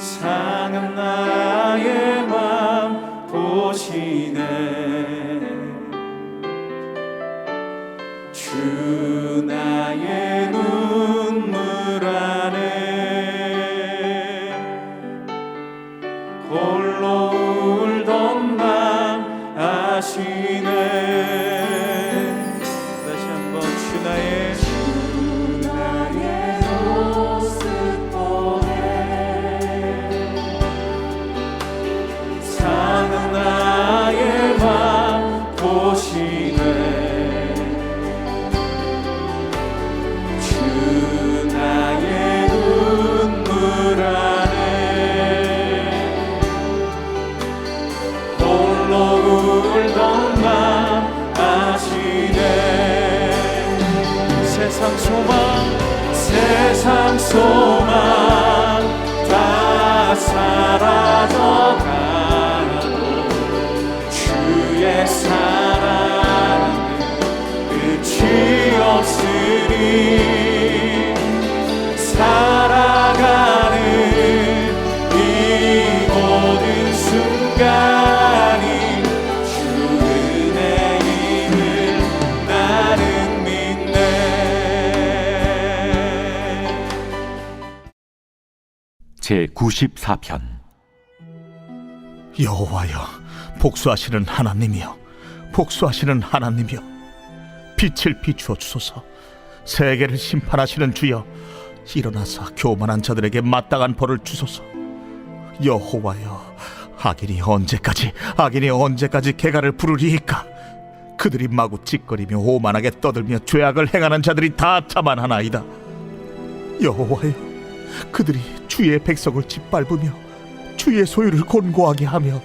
상한 나의 맘 보시네. 주 나의 눈물 안에 홀로 울던 맘 아시네. 다시 한번 주 나의 모습 보네. 상한 나의 맘 보시네. 세상 소망 다 사라져가도 주의 사랑은 끝이 없으니 살아가는 이 모든 순간이 주 은혜임을 나는 믿네. 제94편 여호와여, 복수하시는 하나님이여, 복수하시는 하나님이여, 빛을 비추어 주소서. 세계를 심판하시는 주여, 일어나사 교만한 자들에게 마땅한 벌을 주소서. 여호와여, 악인이 언제까지 개가를 부르리이까? 그들이 마구 찌꺼리며 오만하게 떠들며 죄악을 행하는 자들이 다 자만하나이다. 여호와여, 그들이 주의 백성을 짓밟으며 주의 소유를 곤고하게 하며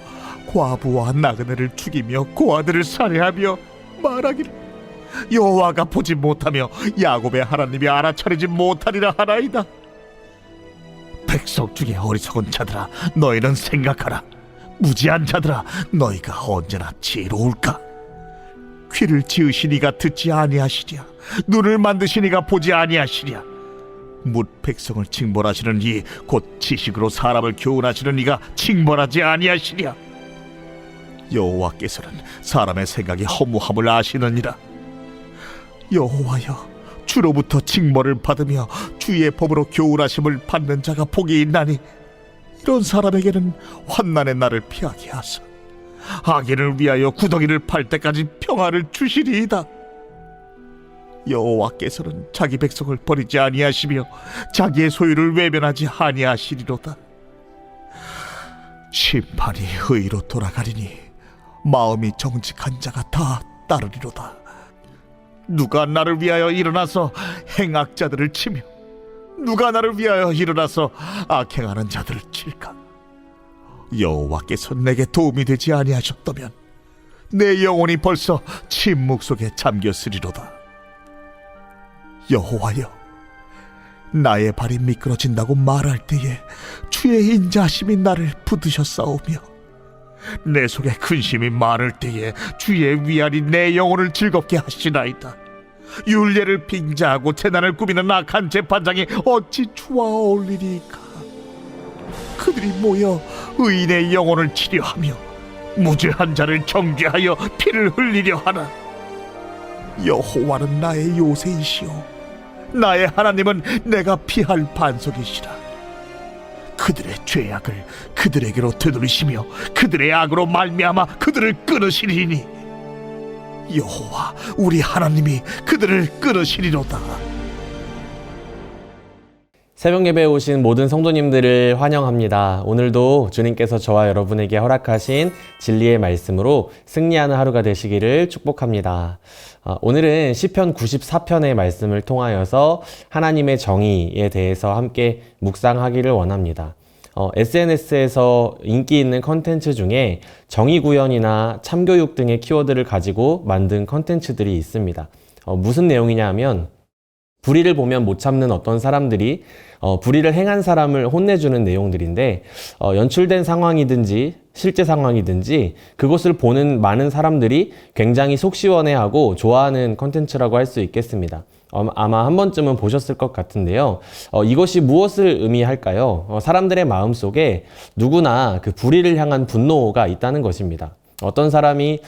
과부와 나그네를 죽이며 고아들을 살해하며 말하기를 여호와가 보지 못하며 야곱의 하나님이 알아차리지 못하리라 하나이다. 백성 중에 어리석은 자들아, 너희는 생각하라. 무지한 자들아, 너희가 언제나 지혜로울까? 귀를 지으시니가 듣지 아니하시랴? 눈을 만드시니가 보지 아니하시랴? 뭇 백성을 징벌하시는 이 곧 지식으로 사람을 교훈하시는 이가 징벌하지 아니하시랴? 여호와께서는 사람의 생각이 허무함을 아시느니라. 여호와여, 주로부터 징벌을 받으며 주의 법으로 교훈하심을 받는 자가 복이 있나니 이런 사람에게는 환난의 날을 피하게 하사 악인을 위하여 구덩이를 팔 때까지 평화를 주시리이다. 여호와께서는 자기 백성을 버리지 아니하시며 자기의 소유를 외면하지 아니하시리로다. 심판이 의로 돌아가리니 마음이 정직한 자가 다 따르리로다. 누가 나를 위하여 일어나서 행악자들을 치며 누가 나를 위하여 일어나서 악행하는 자들을 칠까? 여호와께서 내게 도움이 되지 아니하셨다면 내 영혼이 벌써 침묵 속에 잠겼으리로다. 여호와여, 나의 발이 미끄러진다고 말할 때에 주의 인자하심이 나를 붙드셨사오며 내 속에 근심이 많을 때에 주의 위안이 내 영혼을 즐겁게 하시나이다. 율례를 빙자하고 재난을 꾸미는 악한 재판장이 어찌 주와 어울리리까? 그들이 모여 의인의 영혼을 치려하며 무죄한 자를 정죄하여 피를 흘리려 하나? 여호와는 나의 요새이시오, 나의 하나님은 내가 피할 반석이시라. 그들의 죄악을 그들에게로 되돌리시며 그들의 악으로 말미암아 그들을 끊으시리니 여호와 우리 하나님이 그들을 끊으시리로다. 새벽 예배에 오신 모든 성도님들을 환영합니다. 오늘도 주님께서 저와 여러분에게 허락하신 진리의 말씀으로 승리하는 하루가 되시기를 축복합니다. 오늘은 시편 94편의 말씀을 통하여서 하나님의 정의에 대해서 함께 묵상하기를 원합니다. SNS에서 인기 있는 컨텐츠 중에 정의구현이나 참교육 등의 키워드를 가지고 만든 컨텐츠들이 있습니다. 무슨 내용이냐 하면 불의를 보면 못 참는 어떤 사람들이 불의를 행한 사람을 혼내주는 내용들인데 연출된 상황이든지 실제 상황이든지 그것을 보는 많은 사람들이 굉장히 속 시원해하고 좋아하는 컨텐츠라고 할 수 있겠습니다. 아마 한 번쯤은 보셨을 것 같은데요. 이것이 무엇을 의미할까요? 사람들의 마음속에 누구나 그 불의를 향한 분노가 있다는 것입니다. 어떤 사람이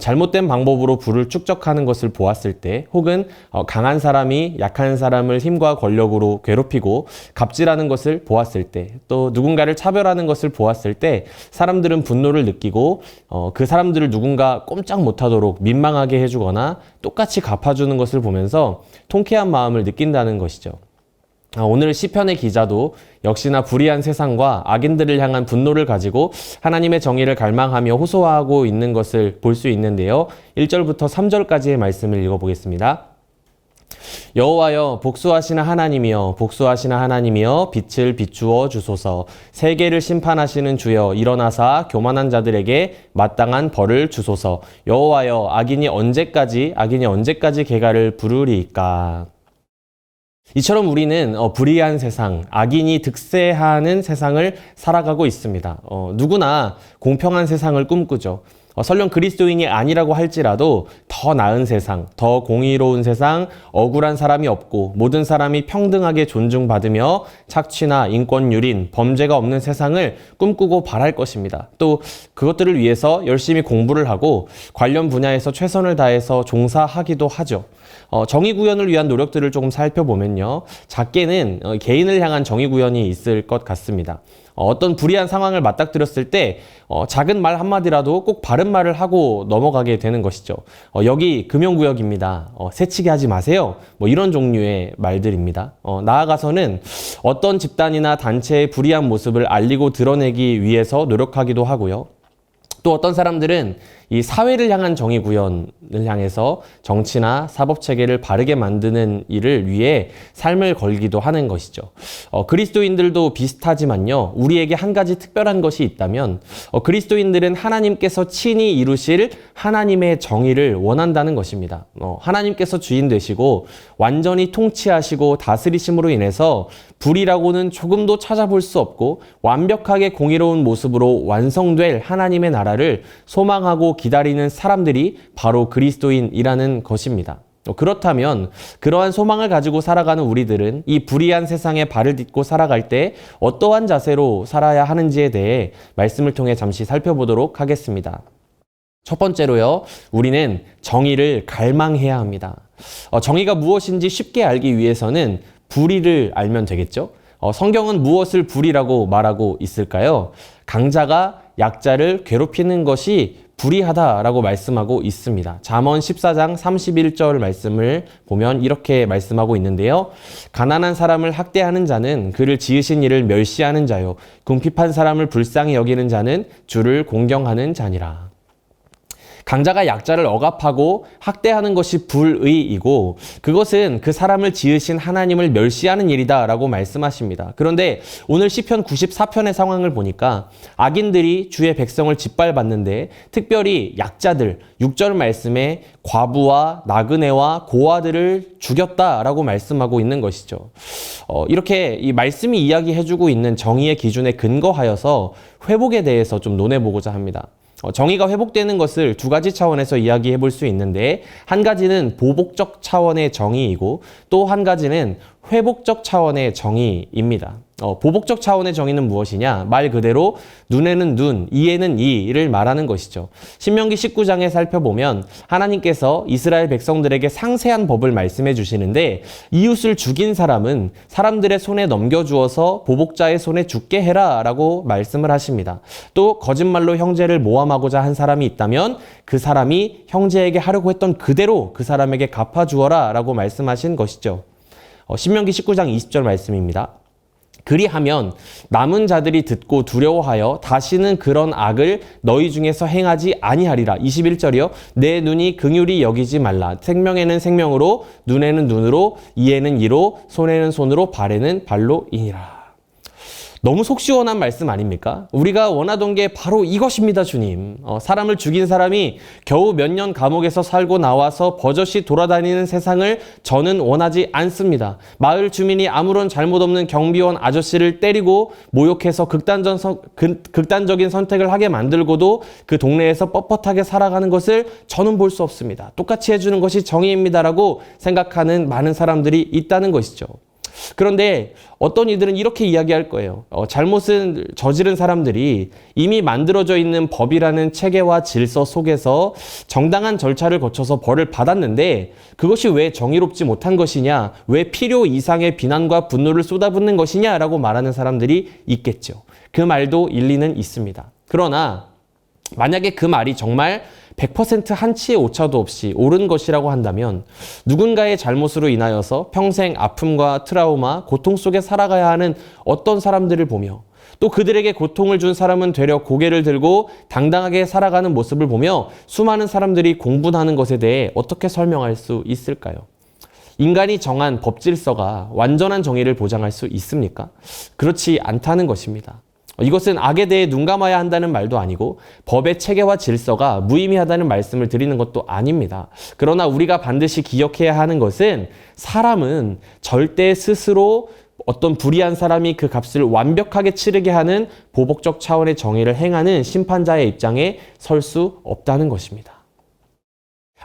잘못된 방법으로 부를 축적하는 것을 보았을 때, 혹은 강한 사람이 약한 사람을 힘과 권력으로 괴롭히고 갑질하는 것을 보았을 때, 또 누군가를 차별하는 것을 보았을 때 사람들은 분노를 느끼고 그 사람들을 누군가 꼼짝 못하도록 민망하게 해주거나 똑같이 갚아주는 것을 보면서 통쾌한 마음을 느낀다는 것이죠. 오늘 시편의 기자도 역시나 불의한 세상과 악인들을 향한 분노를 가지고 하나님의 정의를 갈망하며 호소하고 있는 것을 볼 수 있는데요. 1절부터 3절까지의 말씀을 읽어보겠습니다. 여호와여, 복수하시는 하나님이여, 복수하시는 하나님이여, 빛을 비추어 주소서. 세계를 심판하시는 주여, 일어나사 교만한 자들에게 마땅한 벌을 주소서. 여호와여, 악인이 언제까지 계가를 부르리이까. 이처럼 우리는 불의한 세상, 악인이 득세하는 세상을 살아가고 있습니다. 누구나 공평한 세상을 꿈꾸죠. 설령 그리스도인이 아니라고 할지라도 더 나은 세상, 더 공의로운 세상, 억울한 사람이 없고 모든 사람이 평등하게 존중받으며 착취나 인권 유린, 범죄가 없는 세상을 꿈꾸고 바랄 것입니다. 또 그것들을 위해서 열심히 공부를 하고 관련 분야에서 최선을 다해서 종사하기도 하죠. 정의 구현을 위한 노력들을 조금 살펴보면요. 작게는 개인을 향한 정의 구현이 있을 것 같습니다. 어떤 불의한 상황을 맞닥뜨렸을 때 작은 말 한마디라도 꼭 바른 말을 하고 넘어가게 되는 것이죠. 여기 금연구역입니다. 새치기 하지 마세요. 이런 종류의 말들입니다. 나아가서는 어떤 집단이나 단체의 불의한 모습을 알리고 드러내기 위해서 노력하기도 하고요. 또 어떤 사람들은 이 사회를 향한 정의 구현을 향해서 정치나 사법 체계를 바르게 만드는 일을 위해 삶을 걸기도 하는 것이죠. 그리스도인들도 비슷하지만요. 우리에게 한 가지 특별한 것이 있다면 그리스도인들은 하나님께서 친히 이루실 하나님의 정의를 원한다는 것입니다. 하나님께서 주인 되시고 완전히 통치하시고 다스리심으로 인해서 불이라고는 조금도 찾아볼 수 없고 완벽하게 공의로운 모습으로 완성될 하나님의 나라를 소망하고 기다리는 사람들이 바로 그리스도인이라는 것입니다. 그렇다면 그러한 소망을 가지고 살아가는 우리들은 이 불의한 세상에 발을 딛고 살아갈 때 어떠한 자세로 살아야 하는지에 대해 말씀을 통해 잠시 살펴보도록 하겠습니다. 첫 번째로요, 우리는 정의를 갈망해야 합니다. 정의가 무엇인지 쉽게 알기 위해서는 불의를 알면 되겠죠? 성경은 무엇을 불의라고 말하고 있을까요? 강자가 약자를 괴롭히는 것이 불의하다라고 말씀하고 있습니다. 잠언 14장 31절 말씀을 보면 이렇게 말씀하고 있는데요. 가난한 사람을 학대하는 자는 그를 지으신 이를 멸시하는 자요. 궁핍한 사람을 불쌍히 여기는 자는 주를 공경하는 자니라. 강자가 약자를 억압하고 학대하는 것이 불의이고 그것은 그 사람을 지으신 하나님을 멸시하는 일이다라고 말씀하십니다. 그런데 오늘 시편 94편의 상황을 보니까 악인들이 주의 백성을 짓밟았는데 특별히 약자들, 6절 말씀에 과부와 나그네와 고아들을 죽였다라고 말씀하고 있는 것이죠. 이렇게 이 말씀이 이야기해주고 있는 정의의 기준에 근거하여서 회복에 대해서 좀 논해보고자 합니다. 정의가 회복되는 것을 두 가지 차원에서 이야기해 볼 수 있는데 한 가지는 보복적 차원의 정의이고 또 한 가지는 회복적 차원의 정의입니다. 보복적 차원의 정의는 무엇이냐? 말 그대로 눈에는 눈, 이에는 이를 말하는 것이죠. 신명기 19장에 살펴보면 하나님께서 이스라엘 백성들에게 상세한 법을 말씀해 주시는데 이웃을 죽인 사람은 사람들의 손에 넘겨주어서 보복자의 손에 죽게 해라 라고 말씀을 하십니다. 또 거짓말로 형제를 모함하고자 한 사람이 있다면 그 사람이 형제에게 하려고 했던 그대로 그 사람에게 갚아주어라 라고 말씀하신 것이죠. 신명기 19장 20절 말씀입니다. 그리하면 남은 자들이 듣고 두려워하여 다시는 그런 악을 너희 중에서 행하지 아니하리라. 21절이요. 내 눈이 긍휼히 여기지 말라. 생명에는 생명으로, 눈에는 눈으로, 이에는 이로, 손에는 손으로, 발에는 발로이니라. 너무 속 시원한 말씀 아닙니까? 우리가 원하던 게 바로 이것입니다, 주님. 사람을 죽인 사람이 겨우 몇 년 감옥에서 살고 나와서 버젓이 돌아다니는 세상을 저는 원하지 않습니다. 마을 주민이 아무런 잘못 없는 경비원 아저씨를 때리고 모욕해서 극단적인 선택을 하게 만들고도 그 동네에서 뻣뻣하게 살아가는 것을 저는 볼 수 없습니다. 똑같이 해주는 것이 정의입니다라고 생각하는 많은 사람들이 있다는 것이죠. 그런데 어떤 이들은 이렇게 이야기할 거예요. 잘못을 저지른 사람들이 이미 만들어져 있는 법이라는 체계와 질서 속에서 정당한 절차를 거쳐서 벌을 받았는데 그것이 왜 정의롭지 못한 것이냐, 왜 필요 이상의 비난과 분노를 쏟아붓는 것이냐라고 말하는 사람들이 있겠죠. 그 말도 일리는 있습니다. 그러나 만약에 그 말이 정말 100% 한치의 오차도 없이 옳은 것이라고 한다면 누군가의 잘못으로 인하여서 평생 아픔과 트라우마, 고통 속에 살아가야 하는 어떤 사람들을 보며 또 그들에게 고통을 준 사람은 되려 고개를 들고 당당하게 살아가는 모습을 보며 수많은 사람들이 공분하는 것에 대해 어떻게 설명할 수 있을까요? 인간이 정한 법 질서가 완전한 정의를 보장할 수 있습니까? 그렇지 않다는 것입니다. 이것은 악에 대해 눈 감아야 한다는 말도 아니고 법의 체계와 질서가 무의미하다는 말씀을 드리는 것도 아닙니다. 그러나 우리가 반드시 기억해야 하는 것은 사람은 절대 스스로 어떤 불의한 사람이 그 값을 완벽하게 치르게 하는 보복적 차원의 정의를 행하는 심판자의 입장에 설 수 없다는 것입니다.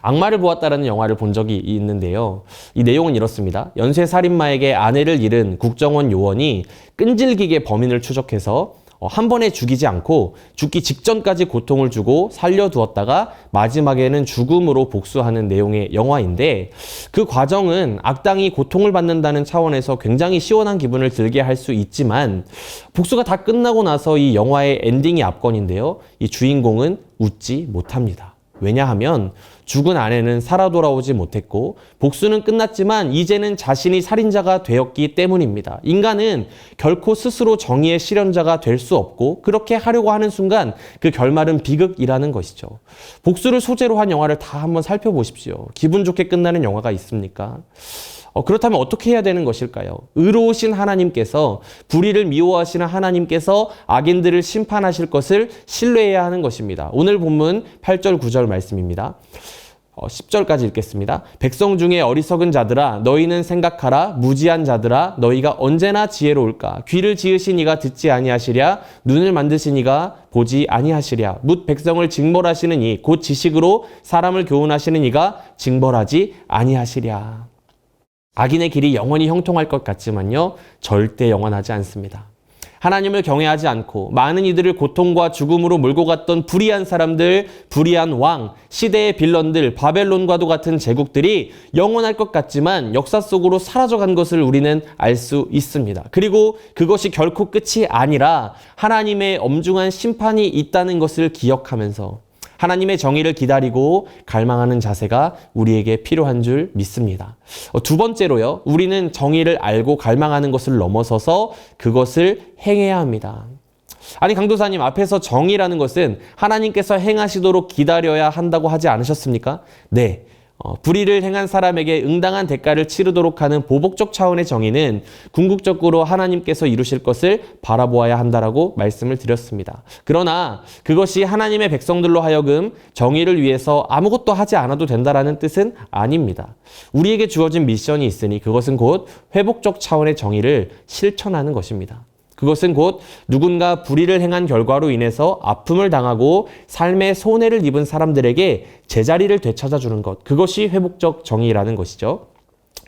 악마를 보았다라는 영화를 본 적이 있는데요. 이 내용은 이렇습니다. 연쇄살인마에게 아내를 잃은 국정원 요원이 끈질기게 범인을 추적해서 한 번에 죽이지 않고 죽기 직전까지 고통을 주고 살려두었다가 마지막에는 죽음으로 복수하는 내용의 영화인데 그 과정은 악당이 고통을 받는다는 차원에서 굉장히 시원한 기분을 들게 할 수 있지만 복수가 다 끝나고 나서 이 영화의 엔딩이 압권인데요. 이 주인공은 웃지 못합니다. 왜냐하면 죽은 아내는 살아 돌아오지 못했고 복수는 끝났지만 이제는 자신이 살인자가 되었기 때문입니다. 인간은 결코 스스로 정의의 실현자가 될 수 없고 그렇게 하려고 하는 순간 그 결말은 비극이라는 것이죠. 복수를 소재로 한 영화를 다 한번 살펴보십시오. 기분 좋게 끝나는 영화가 있습니까? 그렇다면 어떻게 해야 되는 것일까요? 의로우신 하나님께서 불의를 미워하시는 하나님께서 악인들을 심판하실 것을 신뢰해야 하는 것입니다. 오늘 본문 8절 9절 말씀입니다. 10절까지 읽겠습니다. 백성 중에 어리석은 자들아 너희는 생각하라. 무지한 자들아 너희가 언제나 지혜로울까. 귀를 지으신 이가 듣지 아니하시랴. 눈을 만드신 이가 보지 아니하시랴. 뭇 백성을 징벌하시는 이 곧 지식으로 사람을 교훈하시는 이가 징벌하지 아니하시랴. 악인의 길이 영원히 형통할 것 같지만요, 절대 영원하지 않습니다. 하나님을 경외하지 않고 많은 이들을 고통과 죽음으로 몰고 갔던 불의한 사람들, 불의한 왕, 시대의 빌런들, 바벨론과도 같은 제국들이 영원할 것 같지만 역사 속으로 사라져간 것을 우리는 알 수 있습니다. 그리고 그것이 결코 끝이 아니라 하나님의 엄중한 심판이 있다는 것을 기억하면서 하나님의 정의를 기다리고 갈망하는 자세가 우리에게 필요한 줄 믿습니다. 두 번째로요, 우리는 정의를 알고 갈망하는 것을 넘어서서 그것을 행해야 합니다. 아니 강도사님, 앞에서 정의라는 것은 하나님께서 행하시도록 기다려야 한다고 하지 않으셨습니까? 네. 불의를 행한 사람에게 응당한 대가를 치르도록 하는 보복적 차원의 정의는 궁극적으로 하나님께서 이루실 것을 바라보아야 한다라고 말씀을 드렸습니다. 그러나 그것이 하나님의 백성들로 하여금 정의를 위해서 아무것도 하지 않아도 된다라는 뜻은 아닙니다. 우리에게 주어진 미션이 있으니 그것은 곧 회복적 차원의 정의를 실천하는 것입니다. 그것은 곧 누군가 불의를 행한 결과로 인해서 아픔을 당하고 삶의 손해를 입은 사람들에게 제자리를 되찾아주는 것, 그것이 회복적 정의라는 것이죠.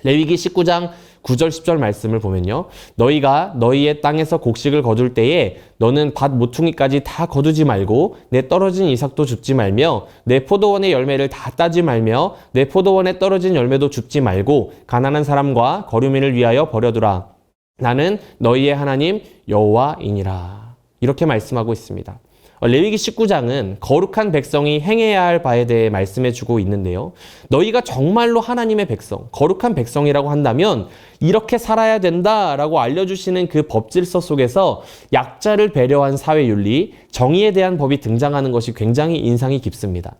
레위기 19장 9절 10절 말씀을 보면요, 너희가 너희의 땅에서 곡식을 거둘 때에 너는 밭 모퉁이까지 다 거두지 말고 내 떨어진 이삭도 줍지 말며 내 포도원의 열매를 다 따지 말며 내 포도원에 떨어진 열매도 줍지 말고 가난한 사람과 거류민을 위하여 버려두라. 나는 너희의 하나님 여호와이니라. 이렇게 말씀하고 있습니다. 레위기 19장은 거룩한 백성이 행해야 할 바에 대해 말씀해 주고 있는데요. 너희가 정말로 하나님의 백성, 거룩한 백성이라고 한다면 이렇게 살아야 된다라고 알려주시는 그 법질서 속에서 약자를 배려한 사회윤리, 정의에 대한 법이 등장하는 것이 굉장히 인상이 깊습니다.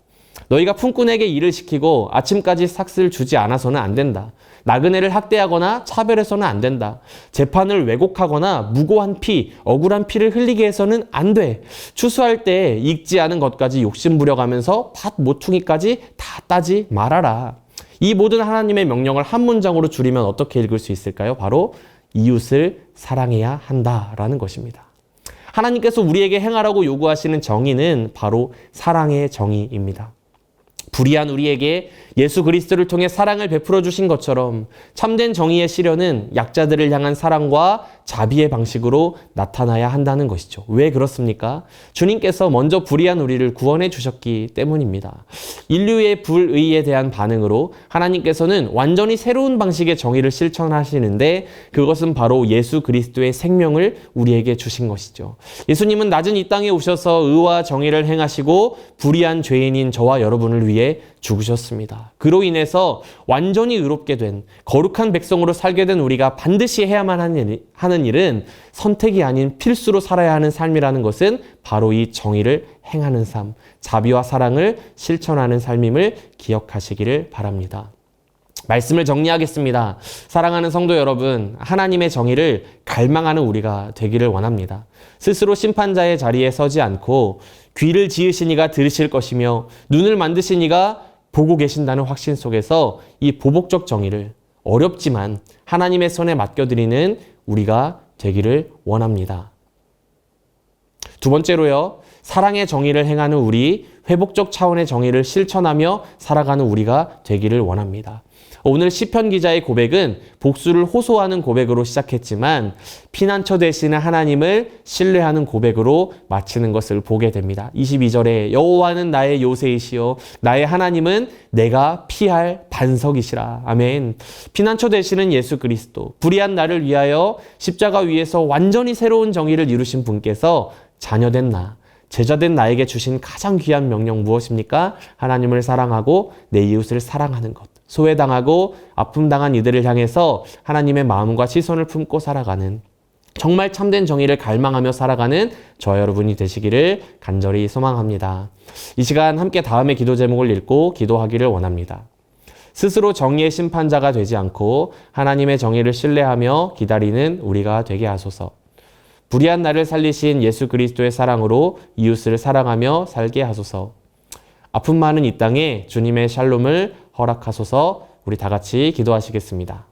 너희가 품꾼에게 일을 시키고 아침까지 삭스를 주지 않아서는 안 된다. 나그네를 학대하거나 차별해서는 안 된다. 재판을 왜곡하거나 무고한 피, 억울한 피를 흘리게 해서는 안 돼. 추수할 때 익지 않은 것까지 욕심 부려가면서 밭 모퉁이까지 다 따지 말아라. 이 모든 하나님의 명령을 한 문장으로 줄이면 어떻게 읽을 수 있을까요? 바로 이웃을 사랑해야 한다라는 것입니다. 하나님께서 우리에게 행하라고 요구하시는 정의는 바로 사랑의 정의입니다. 불의한 우리에게 예수 그리스도를 통해 사랑을 베풀어 주신 것처럼 참된 정의의 실현은 약자들을 향한 사랑과 자비의 방식으로 나타나야 한다는 것이죠. 왜 그렇습니까? 주님께서 먼저 불의한 우리를 구원해 주셨기 때문입니다. 인류의 불의에 대한 반응으로 하나님께서는 완전히 새로운 방식의 정의를 실천하시는데 그것은 바로 예수 그리스도의 생명을 우리에게 주신 것이죠. 예수님은 낮은 이 땅에 오셔서 의와 정의를 행하시고 불의한 죄인인 저와 여러분을 위해 죽으셨습니다. 그로 인해서 완전히 의롭게 된 거룩한 백성으로 살게 된 우리가 반드시 해야만 하는 일은 선택이 아닌 필수로 살아야 하는 삶이라는 것은 바로 이 정의를 행하는 삶, 자비와 사랑을 실천하는 삶임을 기억하시기를 바랍니다. 말씀을 정리하겠습니다. 사랑하는 성도 여러분, 하나님의 정의를 갈망하는 우리가 되기를 원합니다. 스스로 심판자의 자리에 서지 않고 귀를 지으신 이가 들으실 것이며 눈을 만드신 이가 보고 계신다는 확신 속에서 이 보복적 정의를 어렵지만 하나님의 손에 맡겨드리는 우리가 되기를 원합니다. 두 번째로요, 사랑의 정의를 행하는 우리, 회복적 차원의 정의를 실천하며 살아가는 우리가 되기를 원합니다. 오늘 시편 기자의 고백은 복수를 호소하는 고백으로 시작했지만 피난처 되시는 하나님을 신뢰하는 고백으로 마치는 것을 보게 됩니다. 22절에 여호와는 나의 요새이시요 나의 하나님은 내가 피할 반석이시라. 아멘. 피난처 되시는 예수 그리스도, 불의한 나를 위하여 십자가 위에서 완전히 새로운 정의를 이루신 분께서 자녀된 나, 제자된 나에게 주신 가장 귀한 명령 무엇입니까? 하나님을 사랑하고 내 이웃을 사랑하는 것. 소외당하고 아픔당한 이들을 향해서 하나님의 마음과 시선을 품고 살아가는, 정말 참된 정의를 갈망하며 살아가는 저와 여러분이 되시기를 간절히 소망합니다. 이 시간 함께 다음의 기도 제목을 읽고 기도하기를 원합니다. 스스로 정의의 심판자가 되지 않고 하나님의 정의를 신뢰하며 기다리는 우리가 되게 하소서. 불의한 나를 살리신 예수 그리스도의 사랑으로 이웃을 사랑하며 살게 하소서. 아픔 많은 이 땅에 주님의 샬롬을 허락하소서. 우리 다 같이 기도하시겠습니다.